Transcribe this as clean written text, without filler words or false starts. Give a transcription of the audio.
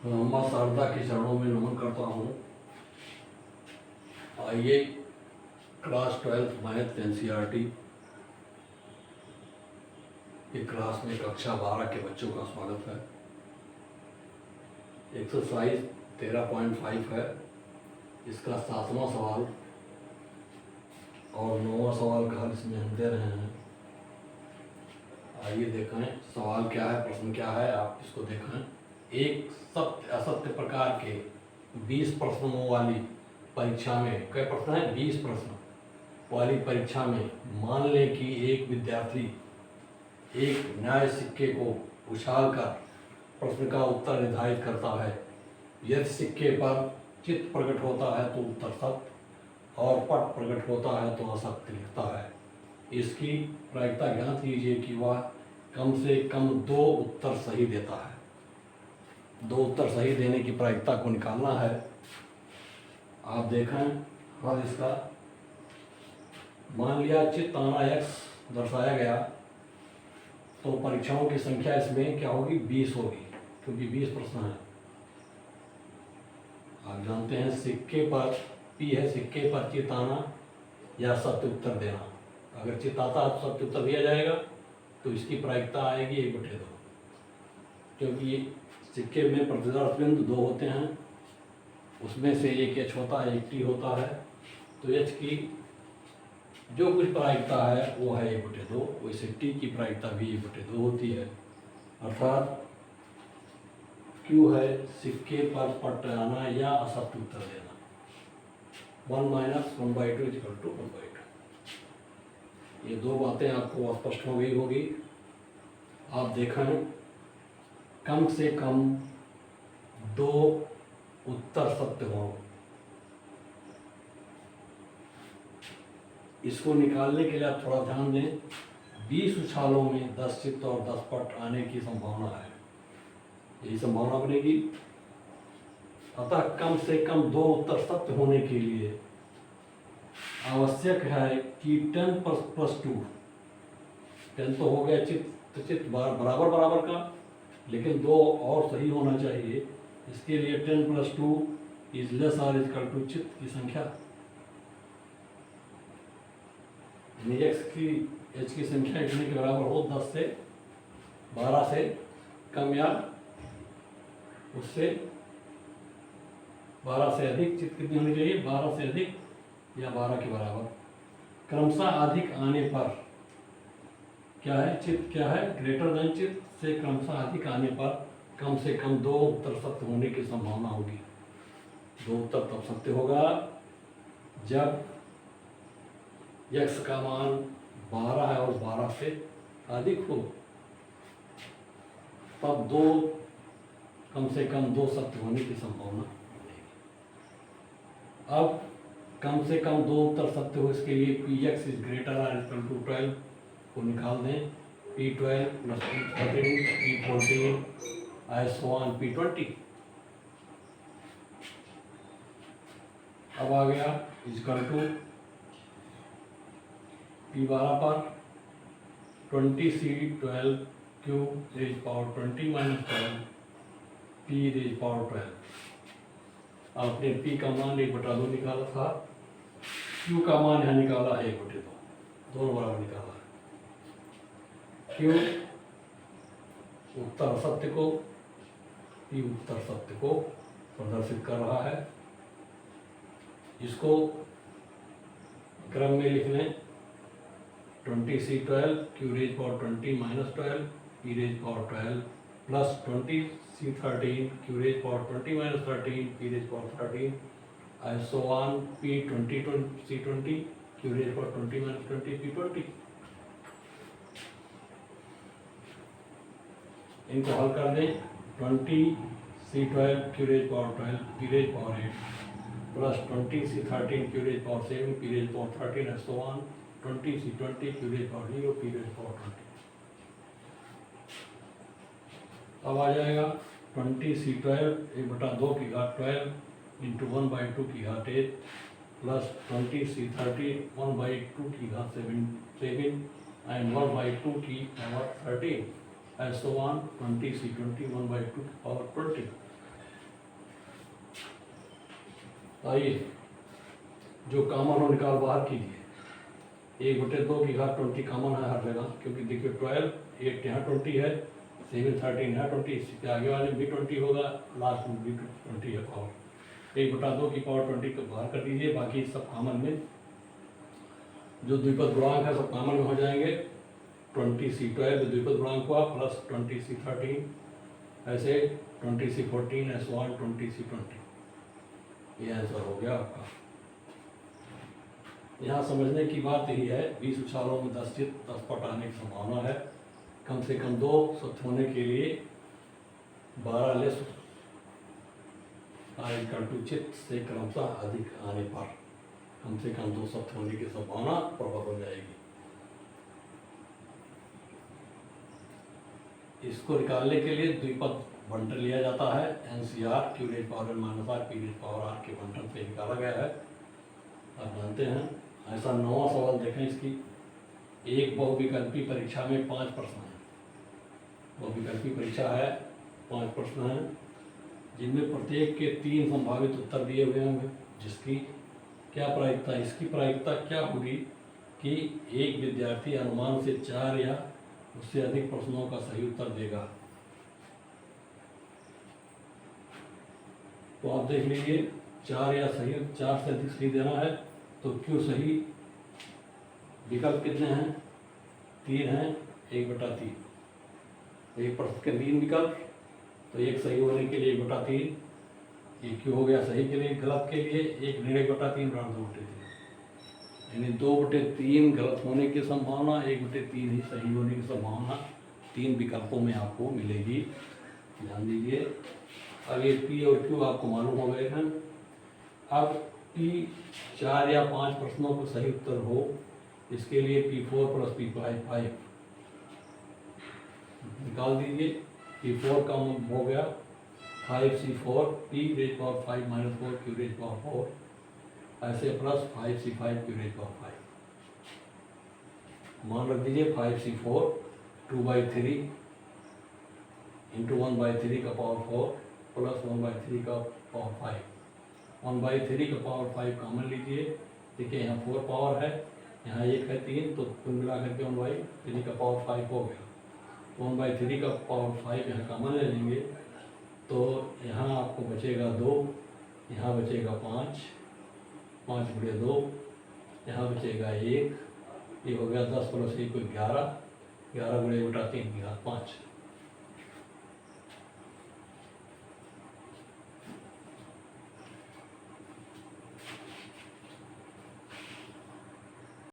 माँ शारदा के चरणों में नमन करता हूँ। आइए क्लास 12 मैथ NCERT की क्लास में कक्षा 12 के बच्चों का स्वागत है। एक्सरसाइज 13.5 है, इसका 7वां सवाल और 9वां सवाल का हल इसमें हम दे रहे हैं। आइए देखें सवाल क्या है, प्रश्न क्या है, आप इसको देखें। एक सत्य असत्य प्रकार के 20 प्रश्नों वाली परीक्षा में, कई प्रश्न हैं, 20 प्रश्न वाली परीक्षा में मान लें कि एक विद्यार्थी एक न्याय सिक्के को उछालकर प्रश्न का उत्तर निर्धारित करता है। यदि सिक्के पर चित्त प्रकट होता है तो उत्तर सत्य और पट प्रकट होता है तो असत्य लिखता है। इसकी प्रायिकता ज्ञात कीजिए कि वह कम से कम 2 उत्तर सही देता है। 2 उत्तर सही देने की प्रायिकता को निकालना है। आप देखें हल इसका। मान लिया चित्त आना x दर्शाया गया तो परीक्षाओं की संख्या इसमें क्या होगी, 20 होगी, क्योंकि 20 प्रश्न हैं। आप जानते हैं सिक्के पर P है, सिक्के पर चित्त आना या सत्य उत्तर देना। अगर चित्त आता है तो सत्य उत्तर दिया जाएगा, तो इसकी प्रायिकता आएगी 1/2, क्योंकि सिक्के में प्रतिदर्श बिंदु 2 होते हैं, उसमें से एक H होता है, एक T होता है, तो H की जो कुछ प्रायिकता है वो है 1/2, वैसे T की प्रायिकता भी 1/2 होती है। अर्थात Q है सिक्के पर पट आना या असत्य उत्तर देना। 1 - 1/2 = 1/2। ये 2 बातें आपको स्पष्ट हो गई होगी। आप देखें कम से कम 2 उत्तर सत्य हो। इसको निकालने के लिए आप थोड़ा ध्यान दें। 20 उछालों में 10 चित्त और 10 पट आने की संभावना है, यही संभावना बनेगी। अतः कम से कम 2 उत्तर सत्य होने के लिए आवश्यक है कि 10 + 2, 10 तो हो गया चित्त बराबर बराबर का, लेकिन 2 और सही होना चाहिए। इसके लिए 10 + 2 ≤ चित्त की संख्या, H की संख्या इतने के बराबर हो, 10 से 12 से कम या उससे 12 से अधिक। चित्त कितनी होनी चाहिए, 12 से अधिक या 12 के बराबर। क्रमशः अधिक आने पर क्या है, चित्त क्या है, ग्रेटर देन चित्त से क्रमशः अधिक आने पर कम से कम 2 उत्तर सत्य होने की संभावना होगी। 2 उत्तर तब सत्य होगा जब x का मान 12 है और 12 से अधिक हो, तब कम से कम 2 सत्य होने की संभावना बनेगी। अब कम से कम 2 उत्तर सत्य हो, इसके लिए Px > 12 को निकाल दें। P12 + P13 P14 P20। अब आ गया = P12 पर 20C12 Q raised power 20 - 12 P raised power 12। आपने P का मान 1/2 निकाला था, Q का मान यहाँ निकाला है 1/2, दोनों बराबर निकाला है। Q उत्तर सत्य को, P उत्तर सत्य को प्रदर्शित कर रहा है। इसको क्रम में लिख लें। 20C12 Q raised power 20 - 12 P raised power 12 plus 20C13 Q raised power 20 - 13 P raised power 13 and so on C20 Q raised power 20 - 20 P20। इनको हल कर दें। 20C12 Q raised power 12 P raised power 8 plus 20C13 Q raised power 7 P raised power 13 and so on 20C20 Q raised power 0 P raised power 20। अब आ जाएगा 20C12 1/2 की घात 12 × 1/2 की घात 8 प्लस 20C13 1/2 की घात 7 and 1/2 की power 13 and so on 20C20 1/2 की पावर 20। आइए जो कॉमन हो निकाल बाहर कीजिए। 1/2 की घात 20 कॉमन है हर जगह, क्योंकि देखिए 12 8 यहाँ 20 है, 7 13 यहाँ 20, इसके आगे वाले भी 20 होगा, लास्ट में भी 20 है पावर। 1/2 की पावर 20 को बाहर कर दीजिए, बाकी सब कॉमन में जो द्विपद गुणांक है सब कॉमन में हो जाएंगे। 20C12 द्विपद गुणांक हुआ प्लस 20C13, ऐसे 20C14 S1 20C20। ये आंसर हो गया आपका। यहाँ समझने की बात यही है, 20 उछालों में 10 चित 10 पट आने की संभावना है। कम से कम 2 सत्य होने के लिए 12 लेस चित से क्रमशः अधिक आने पर कम से कम 2 सत्य होने की संभावना प्रबल हो जाएगी। इसको निकालने के लिए द्विपद बंटन लिया जाता है। NCR Q⁻n - R P⁻r के बंटन से निकाला गया है, आप जानते हैं। ऐसा 9वां सवाल देखें इसकी। एक बहुविकल्पी परीक्षा में 5 प्रश्न हैं। बहुविकल्पी परीक्षा है, 5 प्रश्न हैं, जिनमें प्रत्येक के 3 संभावित उत्तर दिए हुए होंगे। जिसकी क्या प्रायिकता, इसकी प्रायिकता क्या होगी कि एक विद्यार्थी अनुमान से 4 या उससे अधिक प्रश्नों का सही उत्तर देगा। तो आप देख लीजिए, 4 से अधिक सही देना है तो क्यों सही विकल्प कितने हैं, 3 हैं, 1/3। एक प्रश्न के 3 विकल्प, तो एक सही होने के लिए 1/3, ये क्यों हो गया सही के लिए, गलत के लिए 1/3 बराबर 2/3, यानी 2/3 गलत होने की संभावना, 1/3 ही सही होने की संभावना 3 विकल्पों में आपको मिलेगी। ध्यान दीजिए। अब ये P और Q आपको मालूम हो गए हैं। अब P 4 या 5 प्रश्नों का सही उत्तर हो, इसके लिए P4 + P5 5 निकाल दीजिए। P4 का हो गया 5C4 P⁻5 - 4 Q⁻4, ऐसे प्लस 5C5 Q⁻5। मान रख दीजिए 5C4 2/3 × 1/3 का पावर 4 प्लस 1/3 का पावर 5। 1/3 का पावर 5 कॉमन लीजिए। देखिए यहाँ 4 पावर है, यहाँ 1 है 3, तो कुल मिला करके 1/3 का पावर 5 हो गया। तो 1/3 का पावर 5 यहाँ कॉमन ले लेंगे, तो यहाँ आपको बचेगा 2, यहाँ बचेगा 5, 5/2, यहाँ बचेगा 1, ये हो गया 10 + 1 11, 11 × 1/3 की घात 5।